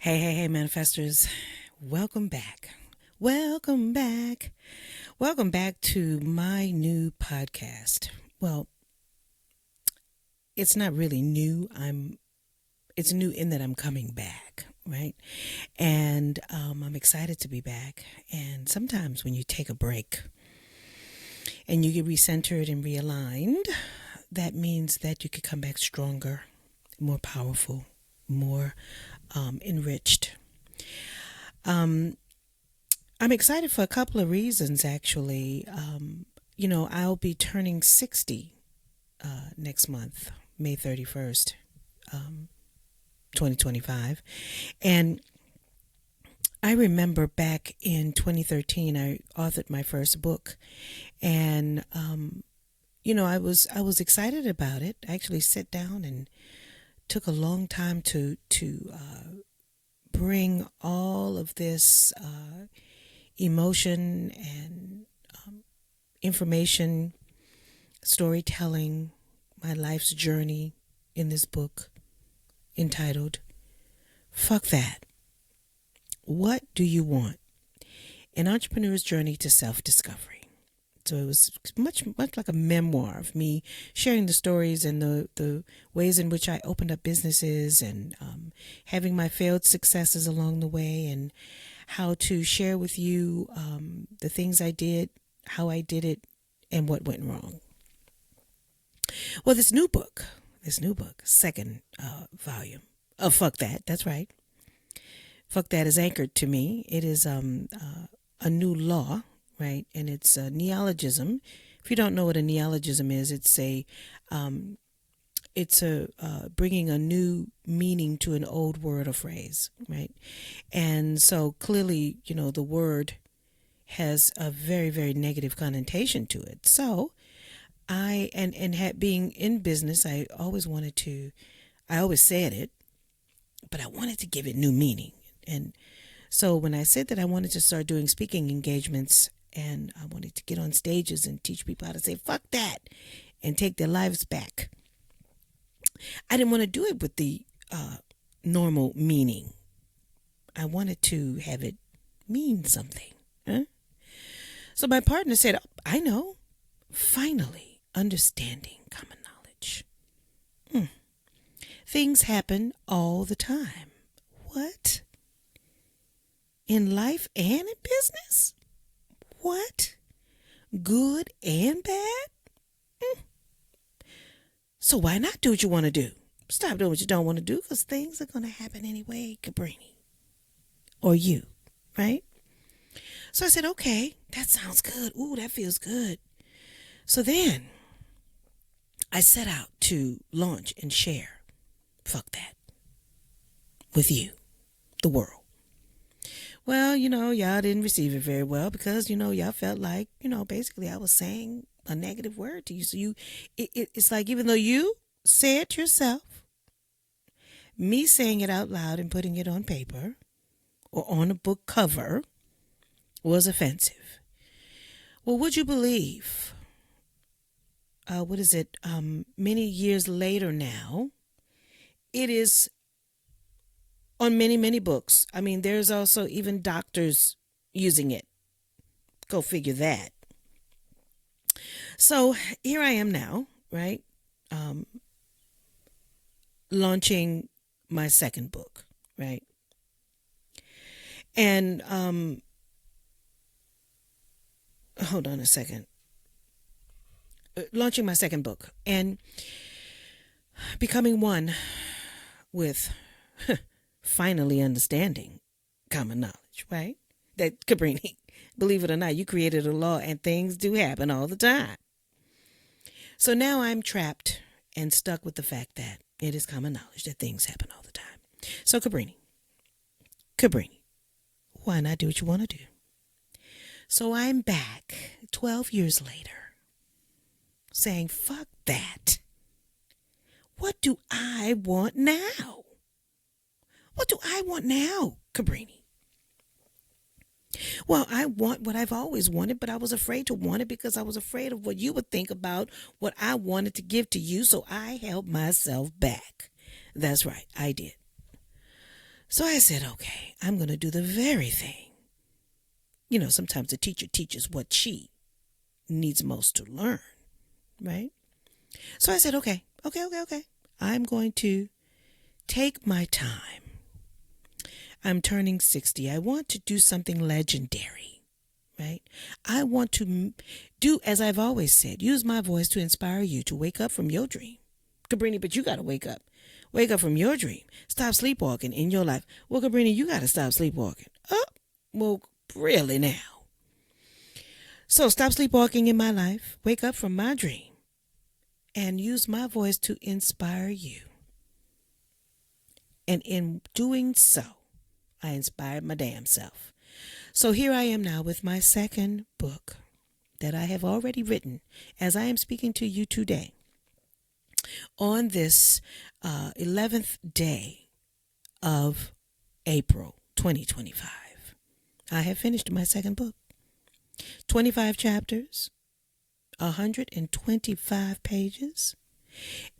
Hey, manifestors. Welcome back. Welcome back. Welcome back to my new podcast. Well, it's not really new. It's new in that I'm coming back, right? And I'm excited to be back. And sometimes when you take a break and you get recentered and realigned, that means that you could come back stronger, more powerful, more enriched. I'm excited for a couple of reasons, actually. I'll be turning 60 next month, May 31st, 2025. And I remember back in 2013, I authored my first book. And, I was excited about it. I actually sat down and took a long time to bring all of this emotion and information, storytelling, my life's journey in this book entitled Fuck Thatt. What do you want? An entrepreneur's journey to self-discovery. So it was much like a memoir of me sharing the stories and the ways in which I opened up businesses and having my failed successes along the way, and how to share with you the things I did, how I did it, and what went wrong. Well, this new book, second volume of Fuck Thatt, that's right. Fuck Thatt is anchored to me. It is a new law, right? And it's a neologism. If you don't know what a neologism is, it's a bringing a new meaning to an old word or phrase, right? And so clearly, the word has a very, very negative connotation to it. So being in business, I always said it, but I wanted to give it new meaning. And so when I said that I wanted to start doing speaking engagements and I wanted to get on stages and teach people how to say, fuck that, and take their lives back, I didn't want to do it with the normal meaning. I wanted to have it mean something. Huh? So my partner said, oh, I know. Finally, understanding common knowledge. Things happen all the time. What? In life and in business? What? Good and bad? So why not do what you want to do? Stop doing what you don't want to do, because things are going to happen anyway, Cabrini. Or you, right? So I said, okay, that sounds good. Ooh, that feels good. So then I set out to launch and share Fuck Thatt with you, the world. Well, y'all didn't receive it very well because, y'all felt like, basically I was saying a negative word to you. So it's like, even though you say it yourself, me saying it out loud and putting it on paper or on a book cover was offensive. Well, would you believe, many years later now, it is on many, many books. I mean, there's also even doctors using it. Go figure that. So here I am now, right? Launching my second book, right? And hold on a second. Launching my second book and becoming one with finally understanding common knowledge, right? That, Cabrini, believe it or not, you created a law and things do happen all the time. So now I'm trapped and stuck with the fact that it is common knowledge that things happen all the time. So Cabrini, why not do what you want to do? So I'm back 12 years later saying, fuck that. What do I want now? What do I want now, Cabrini? Well, I want what I've always wanted, but I was afraid to want it because I was afraid of what you would think about what I wanted to give to you, so I held myself back. That's right, I did. So I said, okay, I'm going to do the very thing. You know, sometimes the teacher teaches what she needs most to learn, right? So I said, okay. I'm going to take my time. I'm turning 60. I want to do something legendary, right? I want to do, as I've always said, use my voice to inspire you to wake up from your dream. Cabrini, but you got to wake up. Wake up from your dream. Stop sleepwalking in your life. Well, Cabrini, you got to stop sleepwalking. Oh, well, really now. So stop sleepwalking in my life. Wake up from my dream. And use my voice to inspire you. And in doing so, I inspired my damn self. So here I am now with my second book that I have already written as I am speaking to you today. On this 11th day of April 2025, I have finished my second book. 25 chapters, 125 pages.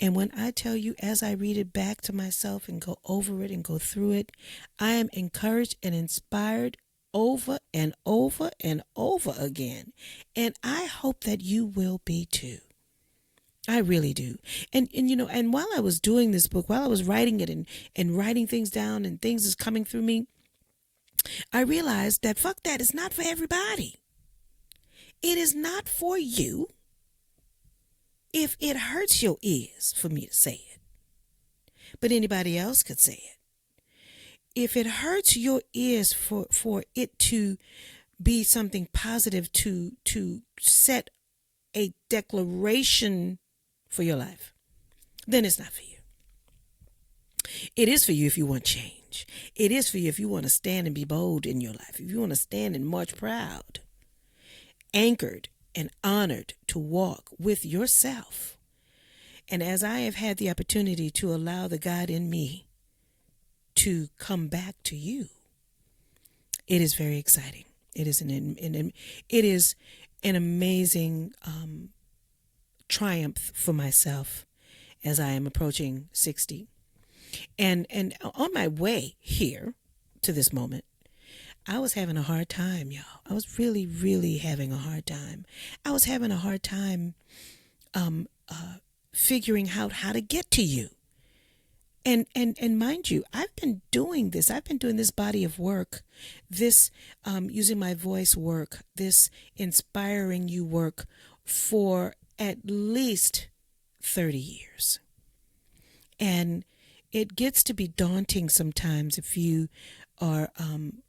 And when I tell you, as I read it back to myself and go over it and go through it, I am encouraged and inspired over and over and over again. And I hope that you will be too. I really do. And you know, and while I was doing this book, while I was writing it and writing things down and things is coming through me, I realized that Fuck That is not for everybody. It is not for you if it hurts your ears for me to say it. But anybody else could say it. If it hurts your ears for it to be something positive, to set a declaration for your life, then it's not for you. It is for you if you want change. It is for you if you want to stand and be bold in your life. If you want to stand and march proud, anchored and honored to walk with yourself. And as I have had the opportunity to allow the God in me to come back to you, it is very exciting. It is an amazing triumph for myself as I am approaching 60. And on my way here to this moment, I was having a hard time, y'all. I was really, really having a hard time. I was having a hard time figuring out how to get to you. And mind you, I've been doing this. I've been doing this body of work, this using my voice work, this inspiring you work for at least 30 years. And it gets to be daunting sometimes if you are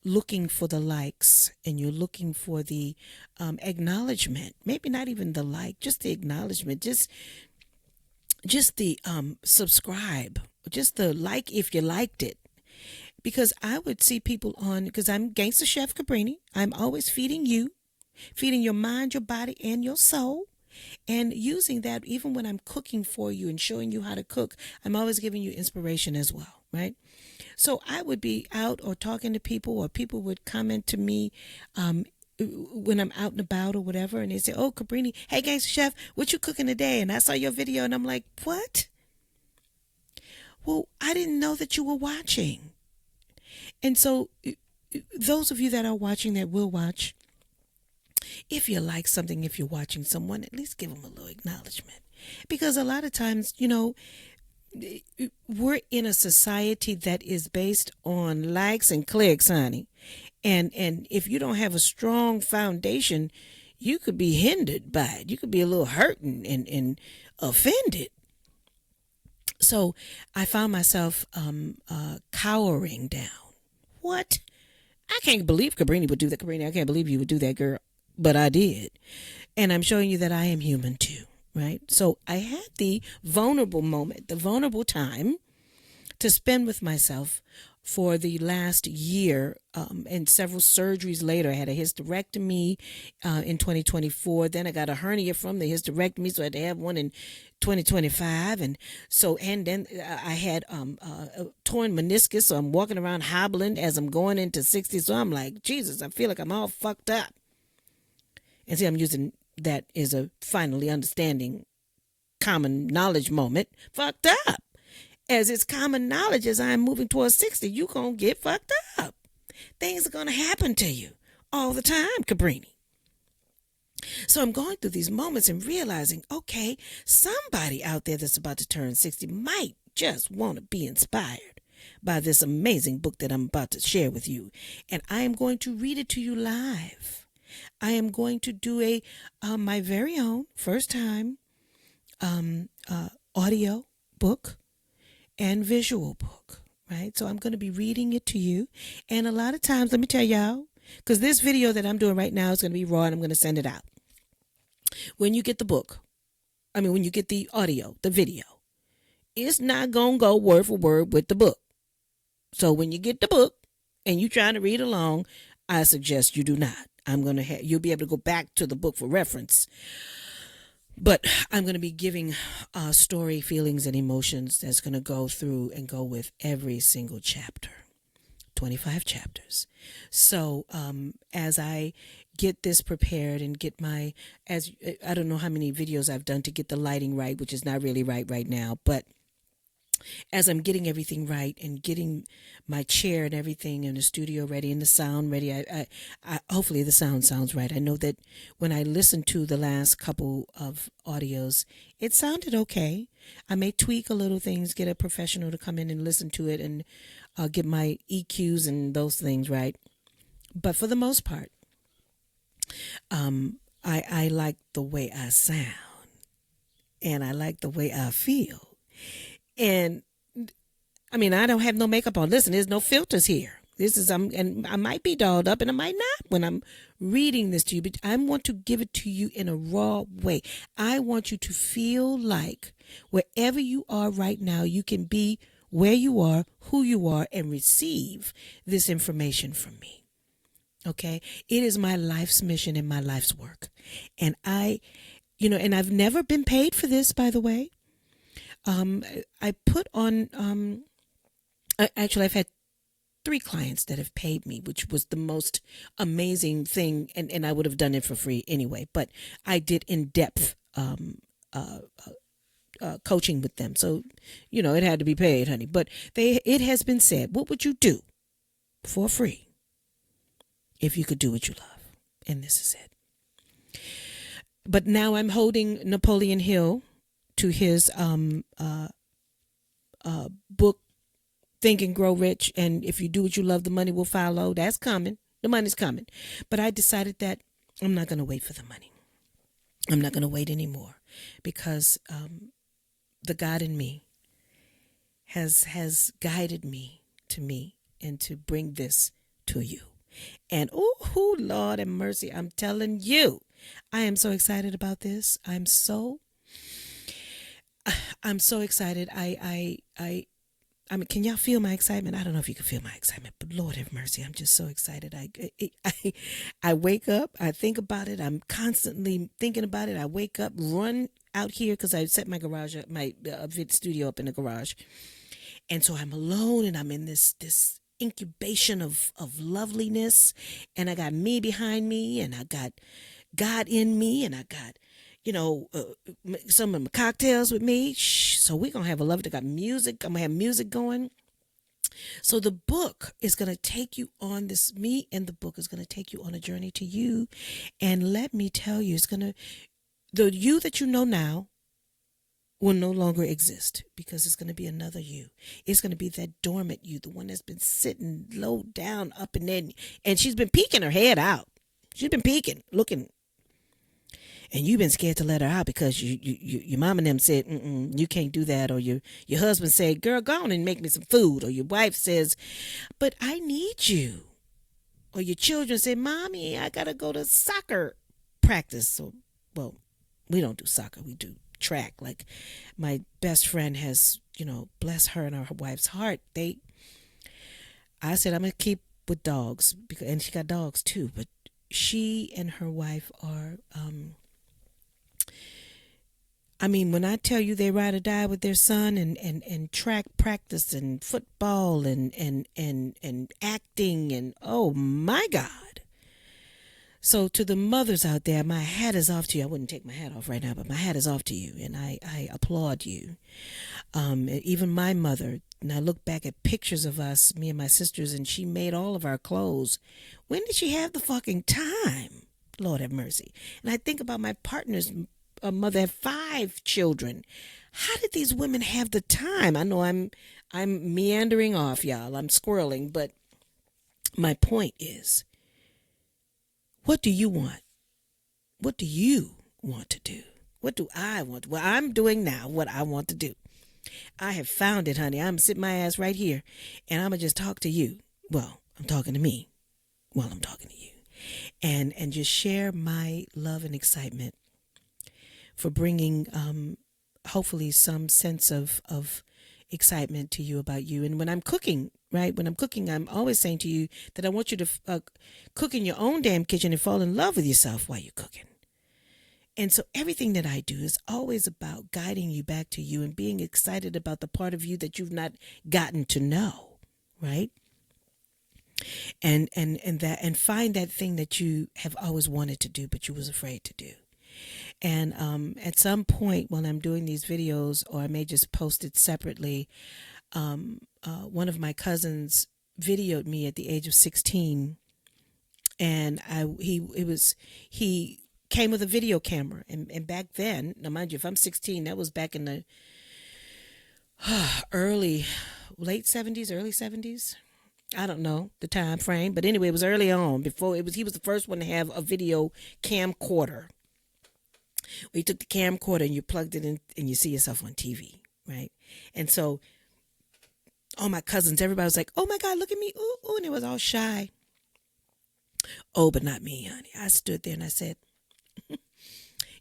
looking for the likes and you're looking for the acknowledgement, maybe not even the like, just the acknowledgement, just the subscribe, just the like if you liked it. Because I would see people on, because I'm GangstaChef Cabrini, I'm always feeding you, feeding your mind, your body, and your soul. And using that, even when I'm cooking for you and showing you how to cook, I'm always giving you inspiration as well, right? So I would be out or talking to people, or people would comment to me when I'm out and about or whatever, and they say, "Oh, Cabrini, hey, Gangsta Chef, what you cooking today?" And I saw your video, and I'm like, "What? Well, I didn't know that you were watching." And so those of you that are watching, that will watch, if you like something, if you're watching someone, at least give them a little acknowledgement. Because a lot of times, you know, we're in a society that is based on likes and clicks, honey. And if you don't have a strong foundation, you could be hindered by it. You could be a little hurt and offended. So I found myself cowering down. What? I can't believe Cabrini would do that. Cabrini, I can't believe you would do that, girl. But I did. And I'm showing you that I am human too, right? So I had the vulnerable moment, the vulnerable time to spend with myself for the last year, and several surgeries later. I had a hysterectomy in 2024. Then I got a hernia from the hysterectomy, so I had to have one in 2025. And then I had a torn meniscus, so I'm walking around hobbling as I'm going into 60. So I'm like, Jesus, I feel like I'm all fucked up. And see, I'm using that as a finally understanding common knowledge moment. Fucked up. as it's common knowledge, as I'm moving towards 60, you're going to get fucked up. Things are going to happen to you all the time, Cabrini. So I'm going through these moments and realizing, okay, somebody out there that's about to turn 60 might just want to be inspired by this amazing book that I'm about to share with you. And I am going to read it to you live. I am going to do my very own first time audio book and visual book, right? So I'm going to be reading it to you. And a lot of times, let me tell y'all, because this video that I'm doing right now is going to be raw and I'm going to send it out. When you get the book, when you get the audio, the video, it's not going to go word for word with the book. So when you get the book and you're trying to read along, I suggest you do not. You'll be able to go back to the book for reference. But I'm going to be giving story, feelings, and emotions that's going to go through and go with every single chapter. 25 chapters. So as I get this prepared and get I don't know how many videos I've done to get the lighting right, which is not really right now, but as I'm getting everything right and getting my chair and everything in the studio ready and the sound ready, I hopefully the sound sounds right. I know that when I listened to the last couple of audios, it sounded okay. I may tweak a little things, get a professional to come in and listen to it and get my EQs and those things right. But for the most part, I like the way I sound and I like the way I feel. And I don't have no makeup on. Listen, there's no filters here. And I might be dolled up and I might not when I'm reading this to you, but I want to give it to you in a raw way. I want you to feel like wherever you are right now, you can be where you are, who you are, and receive this information from me. Okay? It is my life's mission and my life's work. And and I've never been paid for this, by the way. I put on, actually, I've had 3 clients that have paid me, which was the most amazing thing. And I would have done it for free anyway, but I did in-depth, coaching with them. So, it had to be paid, honey, but it has been said, what would you do for free if you could do what you love? And this is it. But now I'm holding Napoleon Hill to his book, Think and Grow Rich, and if you do what you love, the money will follow. That's coming. The money's coming. But I decided that I'm not going to wait for the money. I'm not going to wait anymore because the God in me has guided me and to bring this to you. And oh, Lord have mercy, I'm telling you, I am so excited about this. I'm so excited. I mean, can y'all feel my excitement? I don't know if you can feel my excitement, but Lord have mercy, I'm just so excited. I wake up, I think about it. I'm constantly thinking about it. I wake up, run out here because I set my garage, my studio up in the garage, and so I'm alone and I'm in this incubation of loveliness, and I got me behind me, and I got God in me, and I got some of my cocktails with me. So we're going to have a love that got music. I'm going to have music going. So the book is going to take you on this, me and the book is going to take you on a journey to you. And let me tell you, the you that you know now will no longer exist because it's going to be another you. It's going to be that dormant you, the one that's been sitting low down up in there. And she's been peeking her head out. She's been peeking, looking. And you've been scared to let her out because your mom and them said, you can't do that. Or your husband said, girl, go on and make me some food. Or your wife says, but I need you. Or your children say, Mommy, I got to go to soccer practice. So, well, we don't do soccer. We do track. Like my best friend has, bless her and her wife's heart. I said, I'm going to keep with dogs and she got dogs too. But she and her wife are, when I tell you they ride or die with their son and track practice and football and acting and oh my God. So to the mothers out there, my hat is off to you. I wouldn't take my hat off right now, but my hat is off to you, and I applaud you. Even my mother, and I look back at pictures of us, me and my sisters, and she made all of our clothes. When did she have the fucking time? Lord have mercy. And I think about my partner's mother had 5 children. How did these women have the time? I know I'm meandering off, y'all. I'm squirreling, but my point is, what do you want? What do you want to do? What do I want? Well, I'm doing now what I want to do. I have found it, honey. I'm sitting my ass right here, and I'm going to just talk to you. Well, I'm talking to me while I'm talking to you. And just share my love and excitement for bringing hopefully some sense of excitement to you about you. And when I'm cooking, right, when I'm cooking, I'm always saying to you that I want you to cook in your own damn kitchen and fall in love with yourself while you're cooking. And so everything that I do is always about guiding you back to you and being excited about the part of you that you've not gotten to know, right? And find that thing that you have always wanted to do, but you was afraid to do. And at some point when I'm doing these videos, or I may just post it separately, one of my cousins videoed me at the age of 16, and he came with a video camera, and back then, now mind you, if I'm 16, that was back in the late 70s, early 70s. I don't know the time frame, but anyway, it was early on. He was the first one to have a video camcorder. Where you took the camcorder and you plugged it in and you see yourself on TV, right? And so all my cousins, everybody was like, oh my God, look at me. Ooh, ooh, and it was all shy. Oh, but not me, honey. I stood there and I said,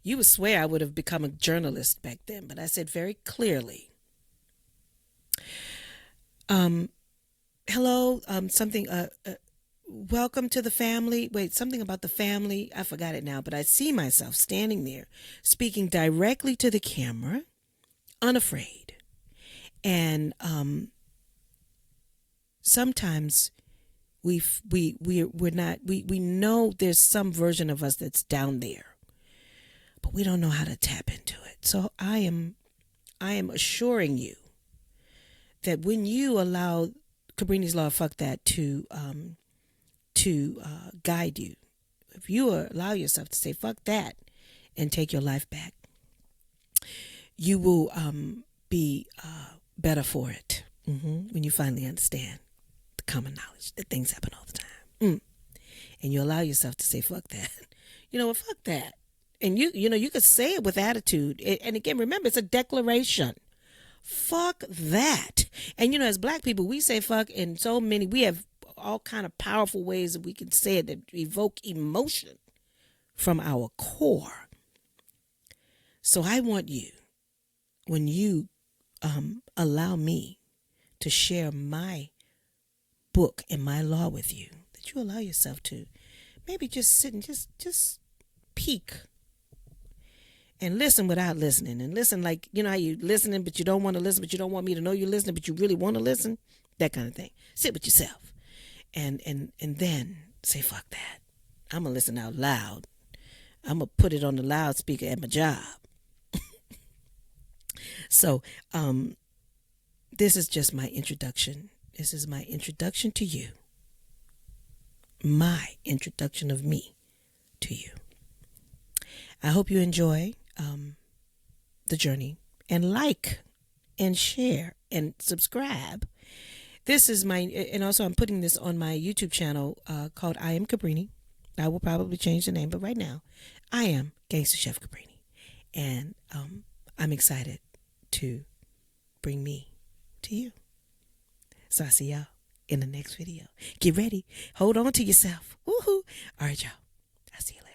you would swear I would have become a journalist back then, but I said very clearly, hello, welcome to the family. Wait, something about the family. I forgot it now, but I see myself standing there speaking directly to the camera, unafraid. And sometimes we know there's some version of us that's down there, but we don't know how to tap into it. So I am assuring you that when you allow Cabrini's Law, Fuck Thatt, to guide you, if you allow yourself to say fuck that and take your life back, you will be better for it when you finally understand the common knowledge that things happen all the time. And you allow yourself to say fuck that. You know what? Fuck that. And you could say it with attitude. And again, remember, it's a declaration. Fuck that. And as black people, we say fuck in so many, we have all kind of powerful ways that we can say it that evoke emotion from our core. So I want you, when you allow me to share my book and my law with you, that you allow yourself to maybe just sit and just peek and listen without listening, and listen like, how you listening, but you don't want to listen, but you don't want me to know you're listening, but you really want to listen, that kind of thing. Sit with yourself and then say, fuck that. I'm going to listen out loud. I'm going to put it on the loudspeaker at my job. So, this is just my introduction. This is my introduction to you. My introduction of me to you. I hope you enjoy the journey, and like and share and subscribe. This is and also I'm putting this on my YouTube channel called I Am Cabrini. I will probably change the name, but right now I am GangstaChef Cabrini, and I'm excited to bring me to you. So I'll see y'all in the next video. Get ready. Hold on to yourself. Woohoo. All right, y'all. I'll see you later.